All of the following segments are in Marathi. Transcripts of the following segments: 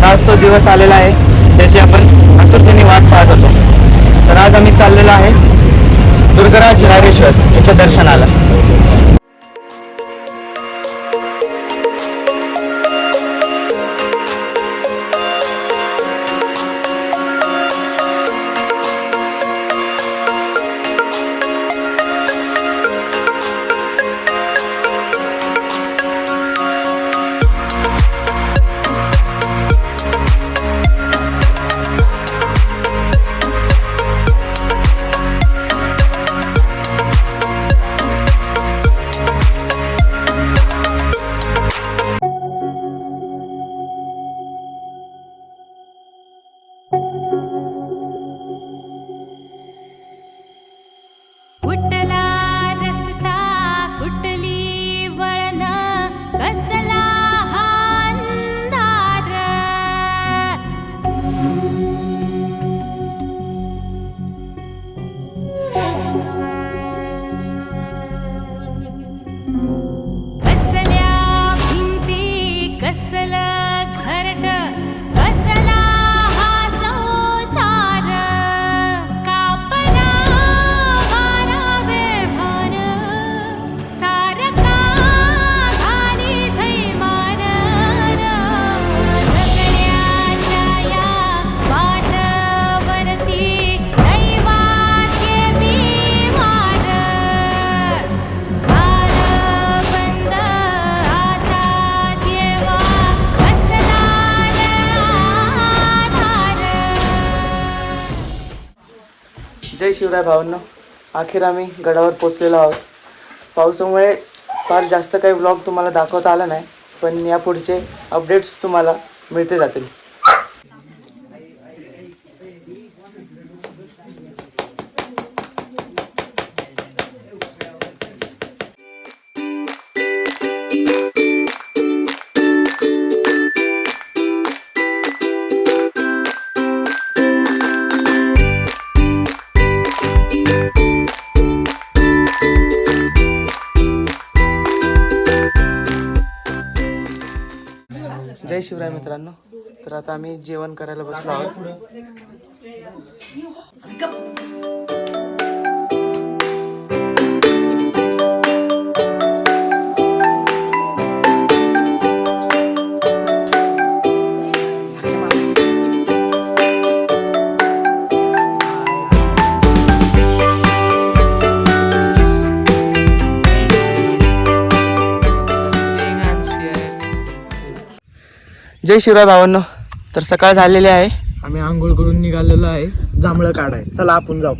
आज तो दिवस आलेला आहे त्याची आपण आतुरतेने वाट पाहत होतो. तर आज आम्ही चाललेलो आहे दुर्गराज रायरेश्वर याच्या दर्शनाला. कुठला रस्ता कुठली वळण कसला हा अंधार कसल्या भिंती कसलं घरट कसला हा संसार कापला वारा बेभान सारका घाली थैमान सगळ्याच्या या वाटवरती दैवाचे बिमार झालं बंद आता जेव्हा कसला आधार. जय शिवराय भावांनो. अखेर आम्ही गडावर पोचलेलो आहोत. पावसामुळे फार जास्त काही व्लॉग तुम्हाला दाखवता आला नाही, पण यापुढचे अपडेट्स तुम्हाला मिळते जातील. जय शिवराय मित्रांनो. तर आता आम्ही जेवण करायला बसलो आहोत. जय शिवराय भावांनो. तर सकाळ झालेली आहे. आम्ही आंघोळ करून निघालेलो आहे जांभळं काढाय. चला आपण जाऊ.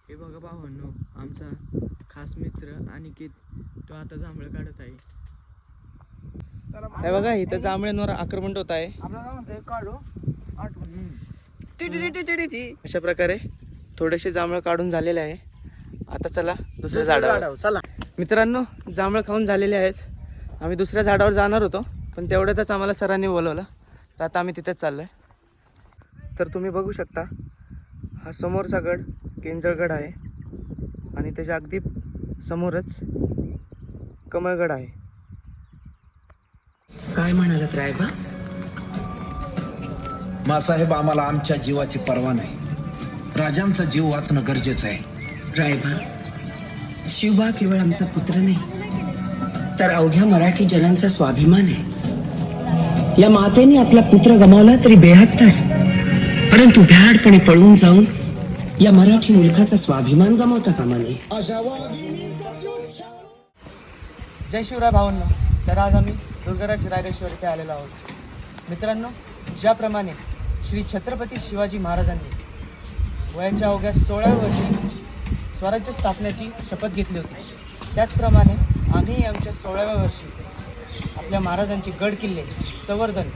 हे बघा भावांनो, आमचा खास मित्र अनिकेत तो आता जांभळं काढत आहे. हे बघा इथं जांभळ्यांवर आक्रमण होत आहे. अशा प्रकारे थोडेसे जांभळं काढून झालेले आहे. आता चला दुसऱ्या झाडावर. चला मित्रांनो, जांभळं खाऊन झालेले आहेत. आम्ही दुसऱ्या झाडावर जाणार होतो, पण तेवढ्यातच आम्हाला सरांनी बोलवलं. तर आता आम्ही तिथेच चाललो आहे. तर तुम्ही बघू शकता, हा समोरचा गड केंजळगड आहे आणि त्याच्या अगदी समोरच कमळगड आहे. काय म्हणालात रायबा? मासाहेब, आम्हाला आमच्या जीवाची पर्वा नाही. राजांचा जीव वाचणं गरजेचं आहे. रायबा, शिवबा केवळ आमचा पुत्र नाही, तर अवघ्या मराठी जनांचा स्वाभिमान आहे. या मातेने आपला पुत्र गमावला तरी बेहत्तर, परंतु भ्याडपणे पळून जाऊन या मराठी मुलखाचा स्वाभिमान गमावता कामा नये. जय शिवराय भावांनो. तर आज आम्ही दुर्गराज रायरेश्वर इथे आलेलो आहोत. मित्रांनो, ज्याप्रमाणे श्री छत्रपती शिवाजी महाराजांनी वयाच्या अवघ्या 16व्या वर्षी स्वराज्य स्थापनेची शपथ घेतली होती, त्याचप्रमाणे आम्ही आमच्या 16व्या वर्षी आपल्या महाराजांचे गड किल्ले संवर्धन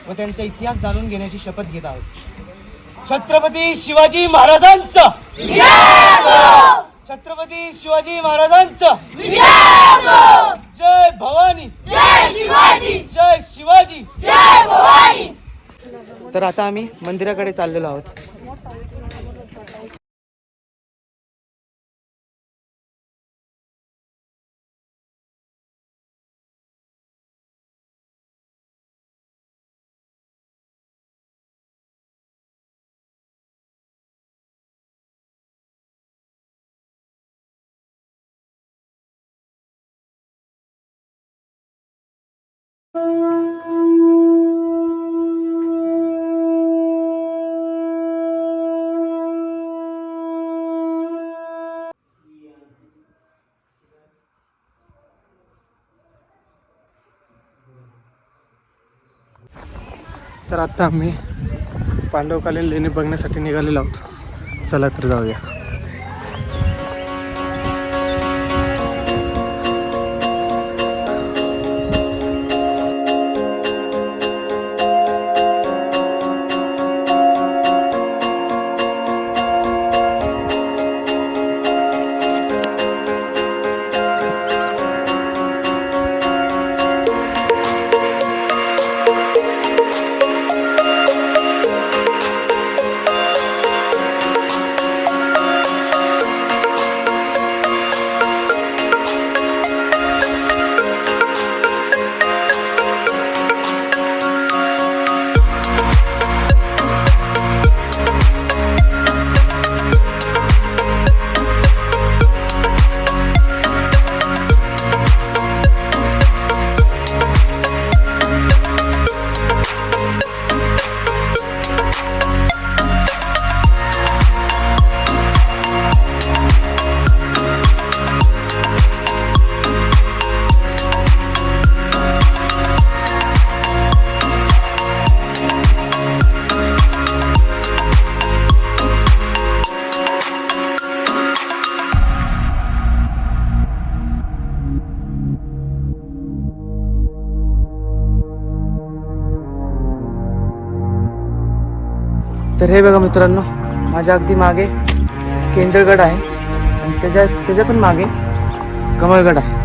व त्यांचा इतिहास जाणून घेण्याची शपथ घेत आहोत. छत्रपती शिवाजी महाराजांचा, छत्रपती शिवाजी महाराजांचा, जय भवानी, जय शिवाजी, जय शिवाजी, जय भवानी. तर आता आम्ही मंदिराकडे चाललेलो आहोत. तर आता आम्ही पांडवकालीन लेणी बघण्यासाठी निघालेलो आहोत. चला तर जाऊया. तर हे बघा मित्रांनो, माझ्या अगदी मागे केंद्रगड आहे आणि त्याच्या पण मागे कमळगड आहे.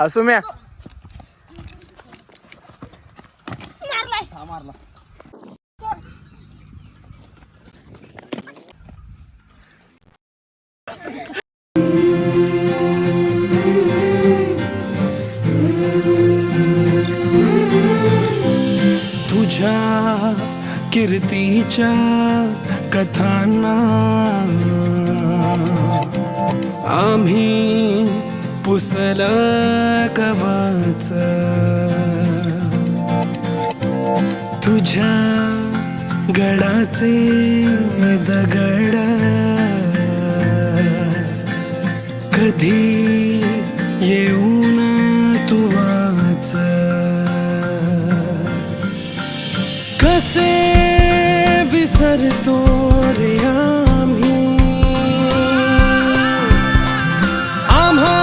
असू म्या तुझ्या कीर्तीच्या कथांना आम्ही पुसल कवच तुझ्या गडाचे दगड कधी येऊन तू वाच कसे विसरतो रे आम्ही आम्हा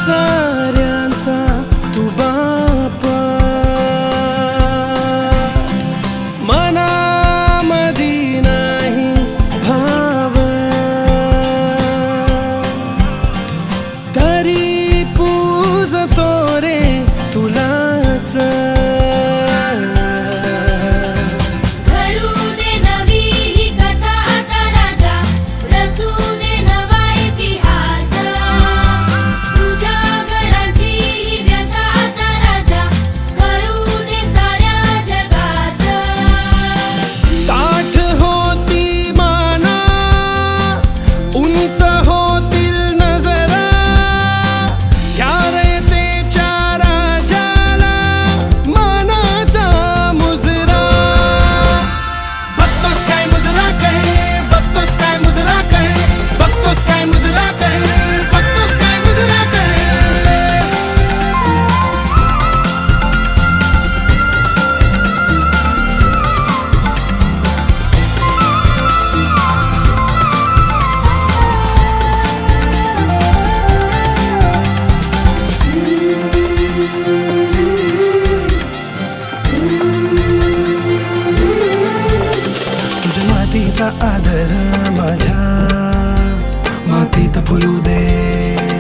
साऱ्यांचा तू बापा मनामधी नाही भाव तरी पूजतो रे तुलाच घडू दे नवी ही कथा आता राजा रचू दे नवा इतिहास तुझ्या गडाची ही व्यथा आता राजा करू दे साऱ्या जगास ताठ होती माना उंच होतील नजरा ह्या रयतेच्या राजाला मानाचा मुजरा बघतोस काय मुजरा कहे बघतोस काय मुजरा कहे बघतोस काय मुजरा कहे बघतोस काय मुजरा कहे तुझ्या मातीचा आदर माझ्या मातीत फुलू दे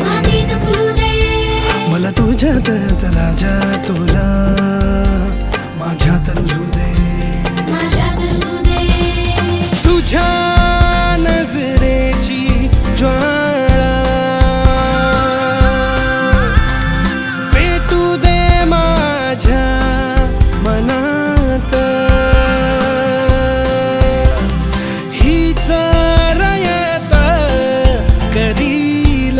मातीत फुलू दे मला तुझ्यातच राजा तुला माझ्यात रुजू दे माझ्यात रुजू दे तुझ्या नजरेची ज्वाळा पेटू दे माझ्या मनात हीच रयत करील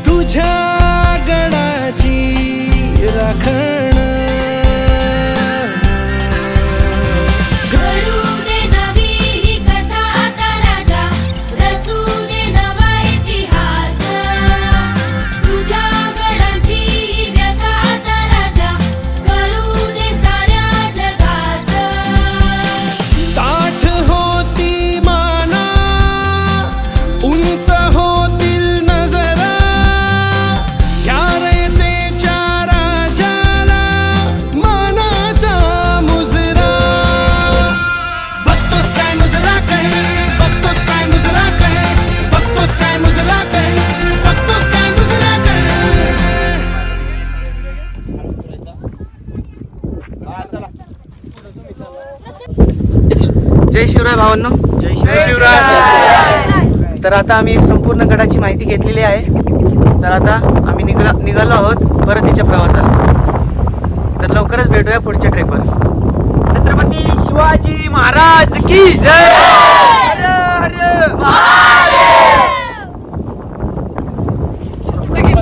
तुझ्या गडाची राखण घडू दे नवी ही कथा आता राजा रचू दे नवा इतिहास तुझ्या गडाची ही व्यथा आता राजा करू दे साऱ्या जगास ताठ होती माना उंच होतील नजरा ह्या रयतेच्या राजाला मानाचा मुजरा बघतोस काय मुजरा कहे बघतोस काय मुजरा कहे बघतोस काय मुजरा कहे बघतोस काय मुजरा कहे जय शिवराय भावांनो जय शिवराय. तर आता आम्ही संपूर्ण गडाची माहिती घेतलेली आहे. तर आता आम्ही निघालो आहोत परतीच्या प्रवासाला. तर लवकरच भेटूया पुढच्या ट्रेकवर. छत्रपती शिवाजी महाराज की जय. हर हर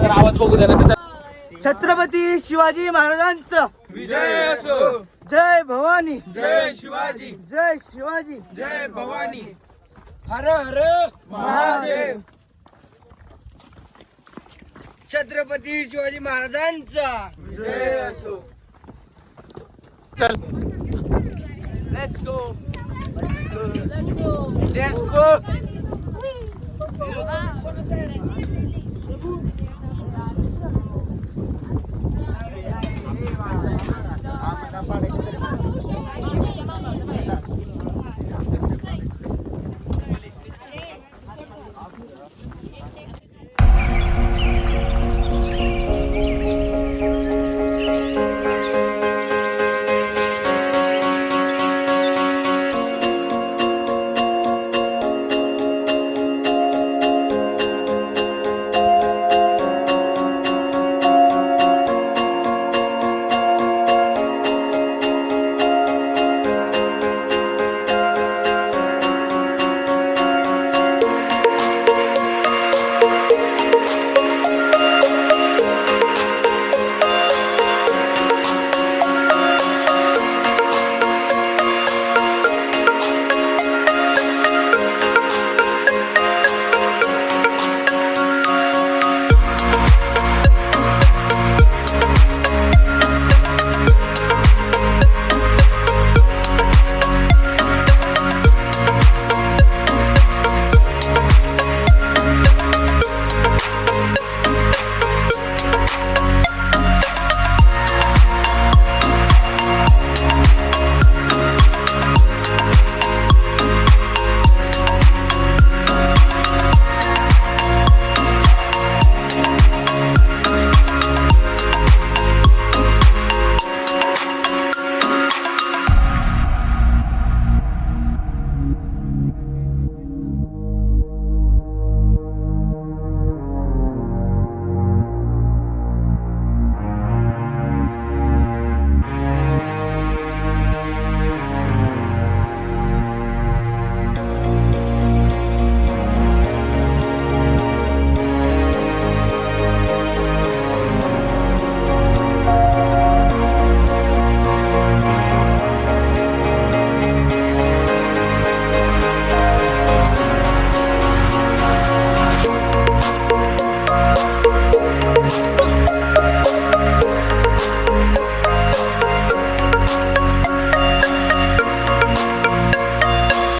आवाज बघू द्या. छत्रपती शिवाजी महाराजांचं विजय असो. जय भवानी जय शिवाजी जय शिवाजी जय भवानी. हर हर महादेव. छत्रपती शिवाजी महाराजांचा विजय असो. चल लेट्स गो लेट्स गो.